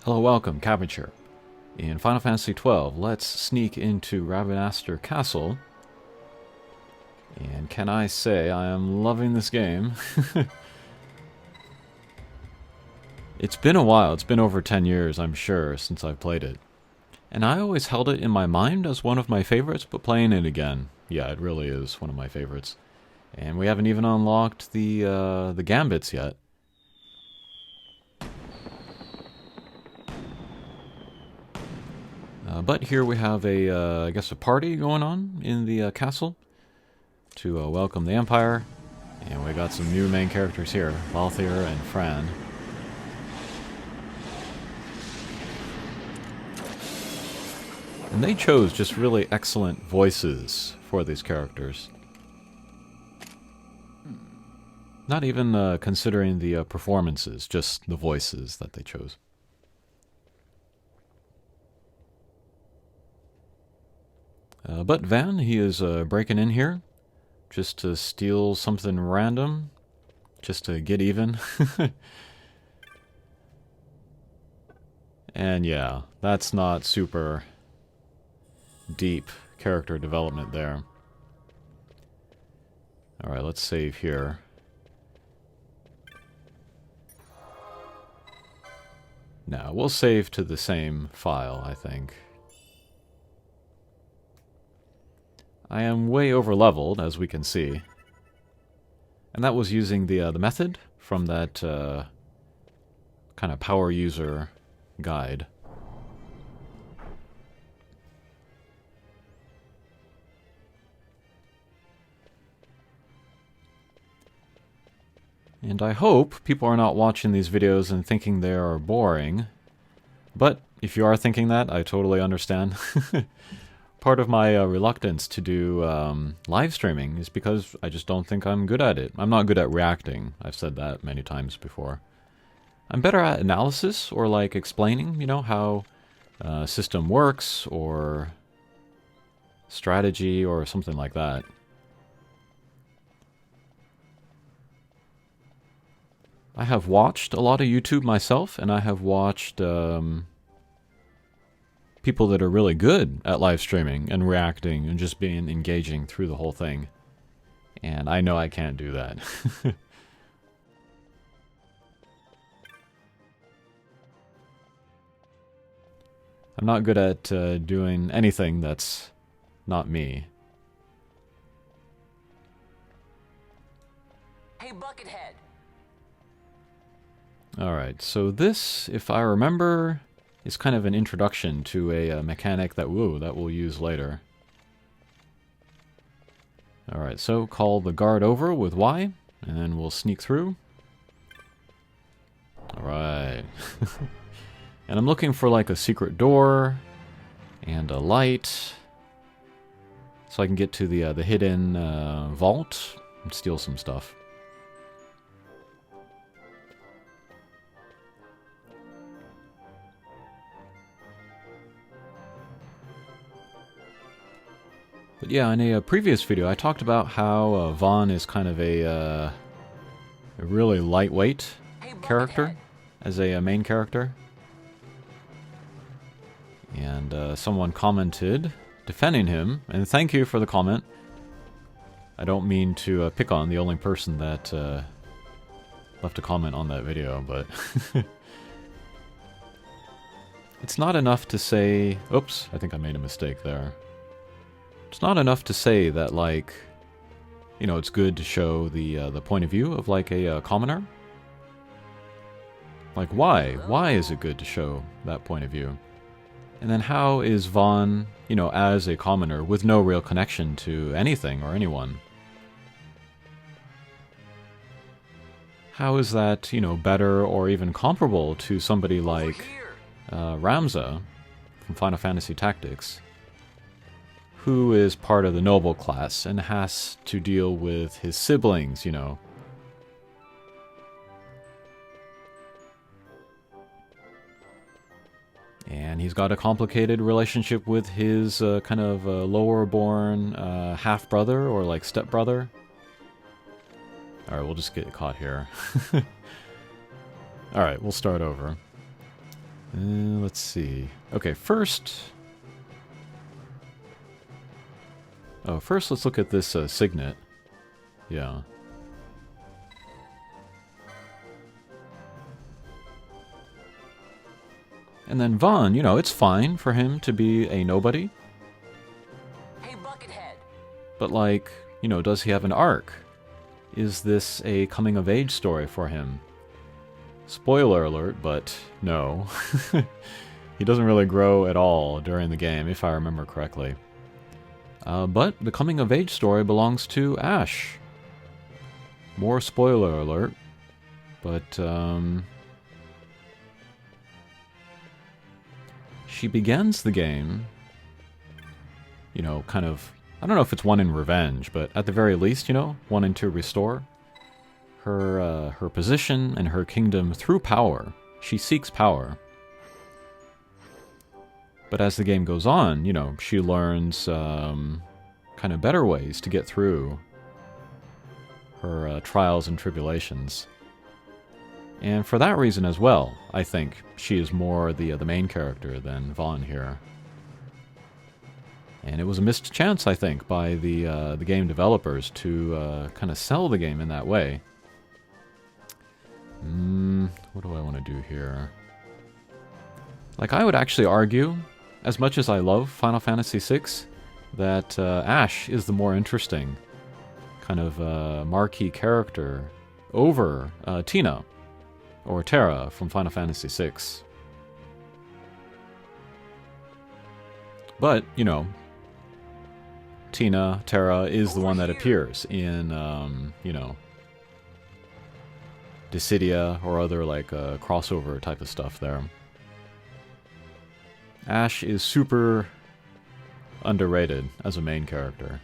Hello, welcome, Cabin here. In Final Fantasy XII, let's sneak into Rabanastre Castle. And can I say I am loving this game? It's been a while, it's been over 10 years, I'm sure, since I've played it. And I always held it in my mind as one of my favorites, but playing it again, yeah, it really is one of my favorites. And we haven't even unlocked the Gambits yet. But here we have I guess a party going on in the castle to welcome the Empire. And we got some new main characters here, Balthier and Fran. And they chose just really excellent voices for these characters. Not even considering the performances, just the voices that they chose. But Van, he is breaking in here just to steal something random, just to get even. And yeah, that's not super deep character development there. Alright, let's save here. Now, we'll save to the same file, I think. I am way over leveled, as we can see. And that was using the method from that kind of power user guide. And I hope people are not watching these videos and thinking they are boring. But if you are thinking that, I totally understand. Part of my reluctance to do live streaming is because I just don't think I'm good at it. I'm not good at reacting. I've said that many times before. I'm better at analysis or like explaining, you know, how a system works or strategy or something like that. I have watched a lot of YouTube myself, and I have watched people that are really good at live streaming and reacting and just being engaging through the whole thing. And I know I can't do that. I'm not good at doing anything that's not me. Hey, Buckethead. Alright, so this, if I remember, is kind of an introduction to a mechanic that we'll use later. Alright, so call the guard over with Y, and then we'll sneak through. Alright. And I'm looking for like a secret door and a light so I can get to the hidden vault and steal some stuff. But yeah, in a previous video I talked about how Vaughn is kind of a really lightweight character as a main character. And someone commented defending him, and thank you for the comment. I don't mean to pick on the only person that left a comment on that video, but it's not enough to say, oops, I think I made a mistake there. It's not enough to say that, like, you know, it's good to show the point of view of like a commoner. Like, why? Why is it good to show that point of view? And then how is Vaughn, you know, as a commoner with no real connection to anything or anyone? How is that, you know, better or even comparable to somebody like Ramza from Final Fantasy Tactics, who is part of the noble class and has to deal with his siblings, you know? And he's got a complicated relationship with his kind of lower-born half-brother or like step-brother. Alright, we'll just get caught here. Alright, we'll start over. Let's see. Okay, first... Oh, first let's look at this signet. Yeah. And then Vaughn, you know, it's fine for him to be a nobody. Hey, Buckethead. But like, you know, does he have an arc? Is this a coming-of-age story for him? Spoiler alert, but no. He doesn't really grow at all during the game, if I remember correctly. But the coming-of-age story belongs to Ash. More spoiler alert, but she begins the game, you know, kind of, I don't know if it's wanting revenge, but at the very least, you know, wanting to restore her position and her kingdom through power. She seeks power. But as the game goes on, you know, she learns kind of better ways to get through her trials and tribulations. And for that reason as well, I think she is more the main character than Vaughn here. And it was a missed chance, I think, by the game developers to kind of sell the game in that way. What do I want to do here? Like, I would actually argue, as much as I love Final Fantasy VI, that Ash is the more interesting kind of marquee character over Tina or Terra from Final Fantasy VI. But, you know, Terra is the one that appears in, you know, Dissidia or other, like, crossover type of stuff there. Ash is super underrated as a main character.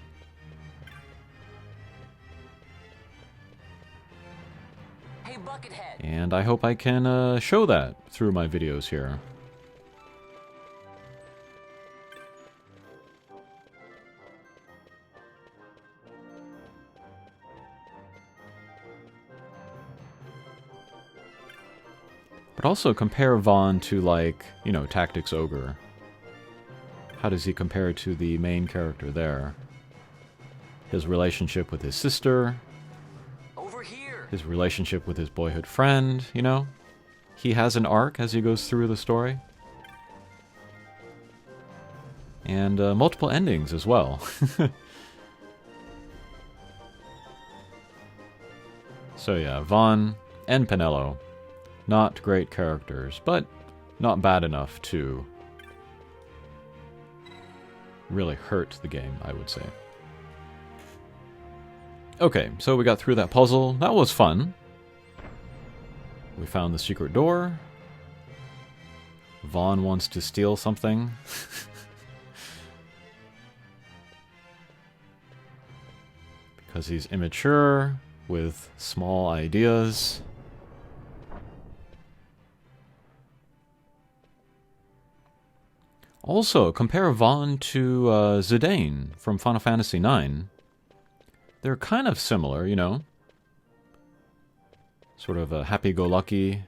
Hey, Buckethead. And I hope I can show that through my videos here. But also compare Vaughn to, like, you know, Tactics Ogre. How does he compare to the main character there? His relationship with his sister. Over here. His relationship with his boyhood friend, you know? He has an arc as he goes through the story. And multiple endings as well. So yeah, Vaughn and Penelo. Not great characters, but not bad enough to really hurt the game, I would say. Okay, so we got through that puzzle. That was fun. We found the secret door. Vaughn wants to steal something. Because he's immature, with small ideas. Also, compare Vaughn to Zidane from Final Fantasy IX. They're kind of similar, you know? Sort of a happy-go-lucky,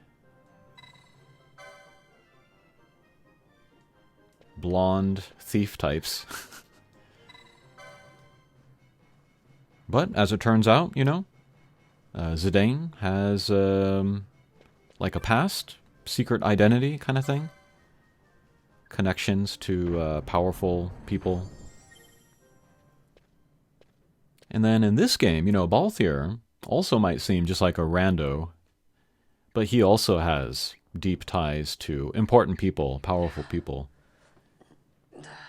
blonde thief types. But, as it turns out, you know, Zidane has, like a past, secret identity kind of thing. Connections to powerful people. And then in this game, you know, Balthier also might seem just like a rando, but he also has deep ties to important people, powerful people.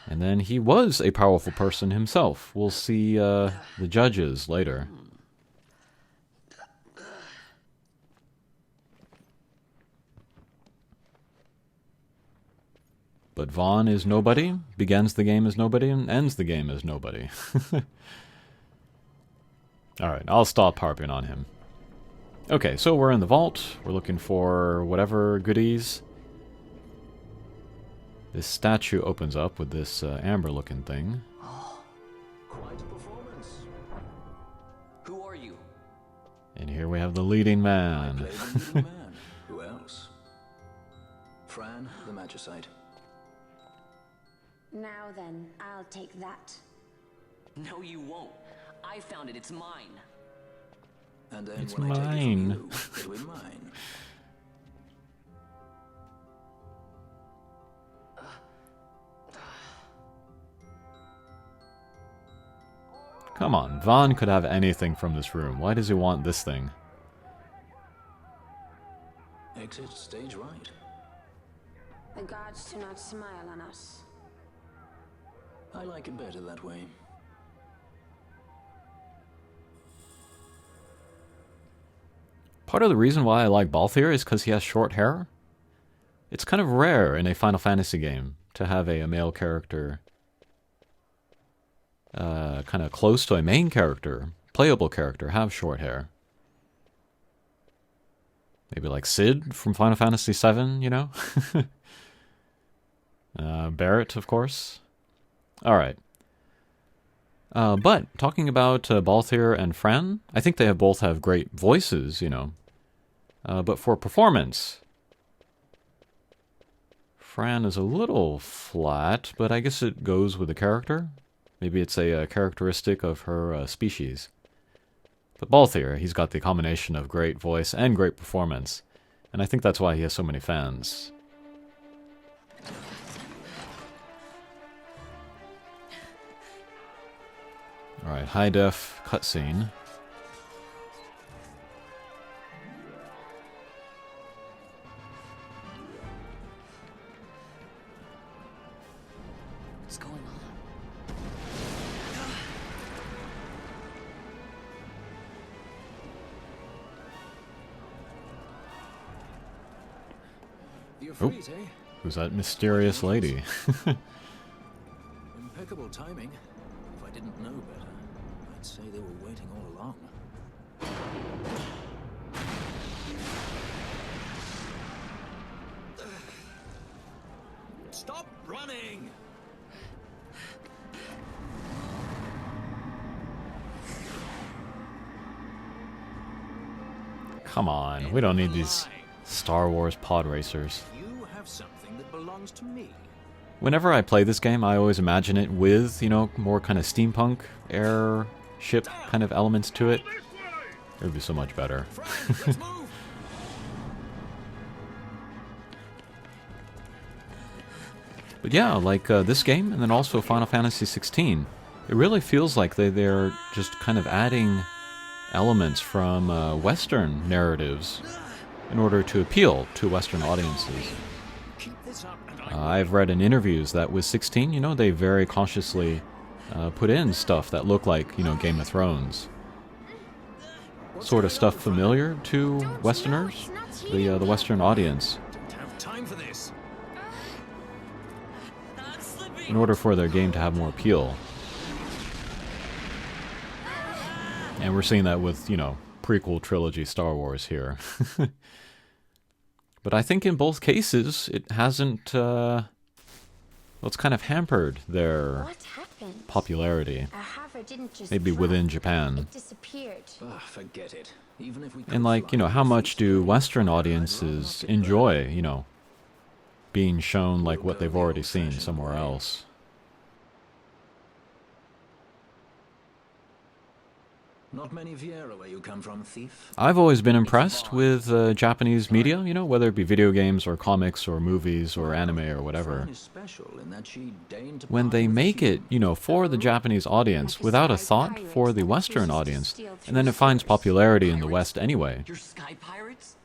And then he was a powerful person himself. We'll see the judges later. But Vaughn is nobody, begins the game as nobody, and ends the game as nobody. Alright, I'll stop harping on him. Okay, so we're in the vault. We're looking for whatever goodies. This statue opens up with this amber-looking thing. Oh, quite a performance. Who are you? And here we have the leading man. I play the middle man. Who else? Fran, the magicite. Now then, I'll take that. No, you won't. I found it. It's mine. And then It's when I take it mine. from you, it'll be mine. Come on, Vaughn could have anything from this room. Why does he want this thing? Exit stage right. The gods do not smile on us. I like it better that way. Part of the reason why I like Balthier is because he has short hair. It's kind of rare in a Final Fantasy game to have a male character kind of close to a main character, playable character, have short hair. Maybe like Cid from Final Fantasy VII, you know? Barrett, of course. Alright. But, talking about Balthier and Fran, I think they both have great voices, you know. But for performance, Fran is a little flat, but I guess it goes with the character. Maybe it's a characteristic of her species. But Balthier, he's got the combination of great voice and great performance. And I think that's why he has so many fans. Alright, high def cutscene. What's going on? You're Oh. freeze, eh? Who's that mysterious lady? Impeccable timing. If I didn't know better, I'd say they were waiting all along. Stop running! Come on, we don't need these Star Wars pod racers. You have something that belongs to me. Whenever I play this game, I always imagine it with, you know, more kind of steampunk, airship kind of elements to it. It would be so much better. Fran, let's move! But yeah, like this game, and then also Final Fantasy XVI, it really feels like they're just kind of adding elements from Western narratives in order to appeal to Western audiences. Keep this up and I've read in interviews that with 16, you know, they very consciously put in stuff that looked like, you know, Game of Thrones. Sort of stuff familiar to Westerners, the Western audience, don't have time for this. in order for their game to have more appeal. And we're seeing that with, you know, prequel trilogy Star Wars here. But I think in both cases, it hasn't, well, it's kind of hampered their What happened? popularity. A hover didn't just Maybe drop. within Japan. It disappeared. Ah, forget it. Even if we And like, you know, how much do Western audiences enjoy, you know, being shown like what they've already seen somewhere else? Not many Viera where you come from, thief. I've always been impressed with Japanese media, you know, whether it be video games or comics or movies or anime or whatever. Fran is special in that she deigned to When part they with make you. it, you know, for the Japanese audience without a thought for the Western audience, and then it finds popularity in the West anyway. You're sky pirates?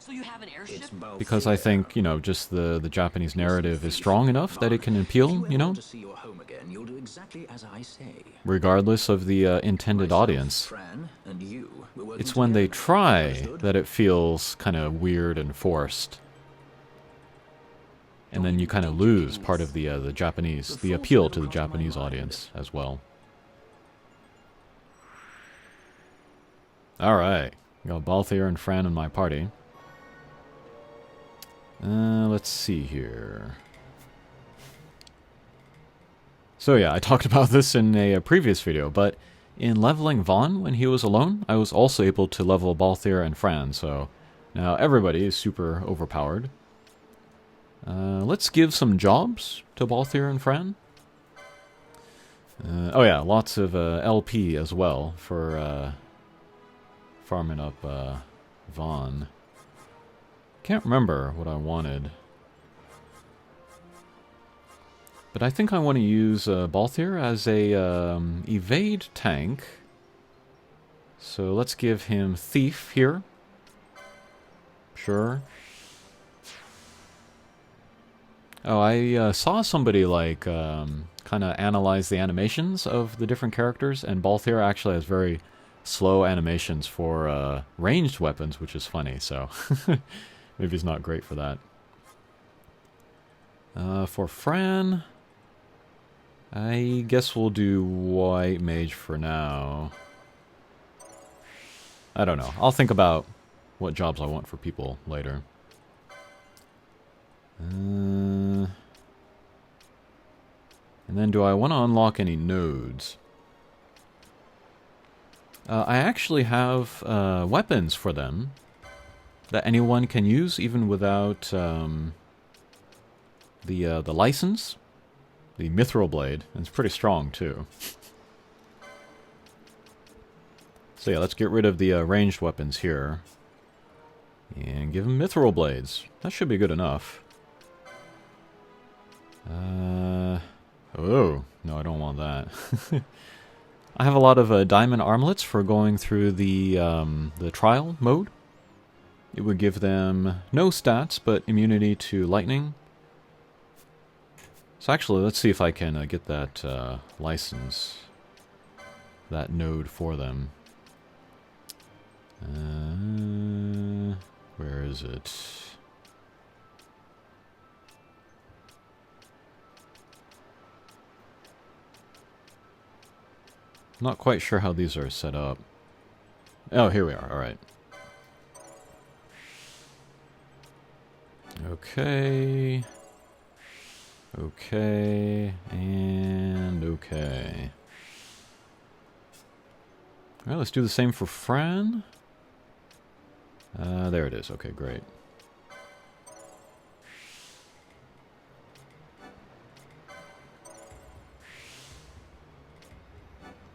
So you have an airship? It's Balthier. Because I think, you know, just the Japanese narrative is strong enough that it can appeal, you know, To see your home again, you'll do exactly as I say. regardless of the intended Myself, audience. Fran, and you, we're working It's when they together. try Understood? that it feels kind of weird and forced. And then you kind of lose part of the Japanese, the appeal to the Japanese audience as well. Alright, got Balthier and Fran in my party. Let's see here. So yeah, I talked about this in a previous video, but in leveling Vaughn when he was alone, I was also able to level Balthier and Fran, so now everybody is super overpowered. Let's give some jobs to Balthier and Fran. Oh yeah, lots of LP as well for farming up Vaughn. Can't remember what I wanted. But I think I want to use Balthier as a evade tank. So let's give him Thief here. Sure. Oh, I saw somebody like kind of analyze the animations of the different characters, and Balthier actually has very slow animations for ranged weapons, which is funny, so maybe he's not great for that. For Fran, I guess we'll do White Mage for now. I don't know. I'll think about what jobs I want for people later. And then do I want to unlock any nodes? I actually have weapons for them that anyone can use even without the license. The Mithril Blade. And it's pretty strong too. So yeah, let's get rid of the ranged weapons here. And give them Mithril Blades. That should be good enough. Oh, no, I don't want that. I have a lot of diamond armlets for going through the trial mode. It would give them no stats, but immunity to lightning. So actually, let's see if I can get that license, that node for them. Where is it? Not quite sure how these are set up. Oh, here we are. All right. Okay. Okay. And okay. All right, let's do the same for Fran. There it is. Okay, great.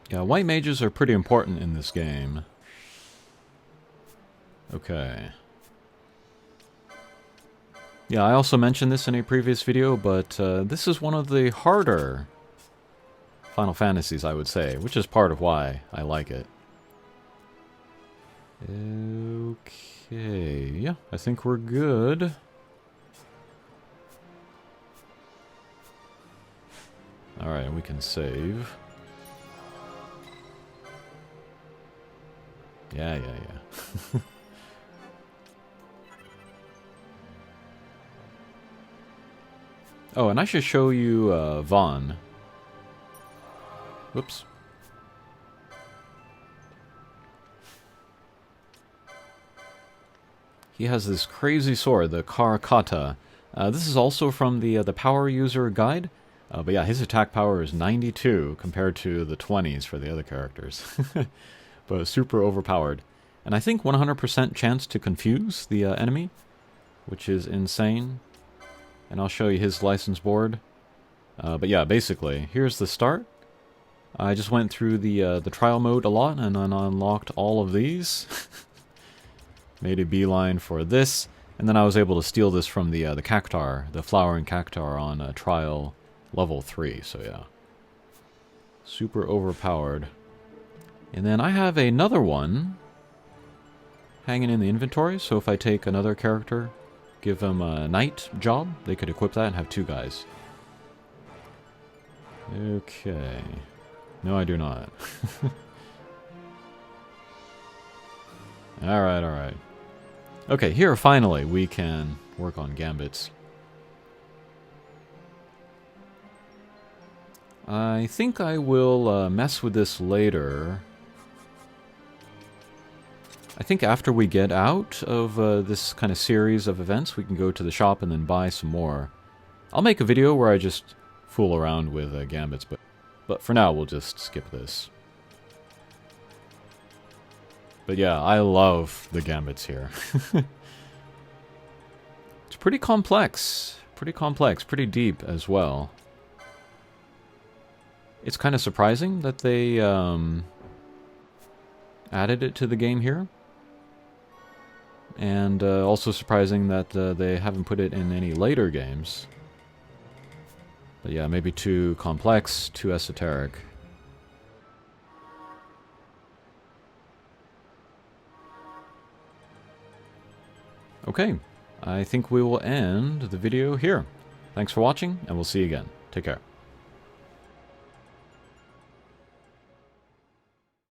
Yeah, white mages are pretty important in this game. Okay. Yeah, I also mentioned this in a previous video, but this is one of the harder Final Fantasies, I would say, which is part of why I like it. Okay, yeah, I think we're good. Alright, we can save. Yeah. Oh, and I should show you Vaughn. Whoops. He has this crazy sword, the Kata. This is also from the Power User Guide. But yeah, his attack power is 92 compared to the 20s for the other characters. But super overpowered. And I think 100% chance to confuse the enemy, which is insane. And I'll show you his license board. But yeah, basically, here's the start. I just went through the trial mode a lot and then unlocked all of these. Made a beeline for this, and then I was able to steal this from the cactar, the flowering cactar on trial level 3, so yeah. Super overpowered. And then I have another one hanging in the inventory, so if I take another character, give them a knight job, they could equip that and have 2 guys. Okay. No, I do not. Alright. Okay, here finally we can work on gambits. I think I will mess with this later. I think after we get out of this kind of series of events, we can go to the shop and then buy some more. I'll make a video where I just fool around with gambits, but for now we'll just skip this. But yeah, I love the gambits here. It's pretty complex. pretty complex, pretty deep as well. It's kind of surprising that they added it to the game here. And also surprising that they haven't put it in any later games. But yeah, maybe too complex, too esoteric. Okay, I think we will end the video here. Thanks for watching, and we'll see you again. Take care.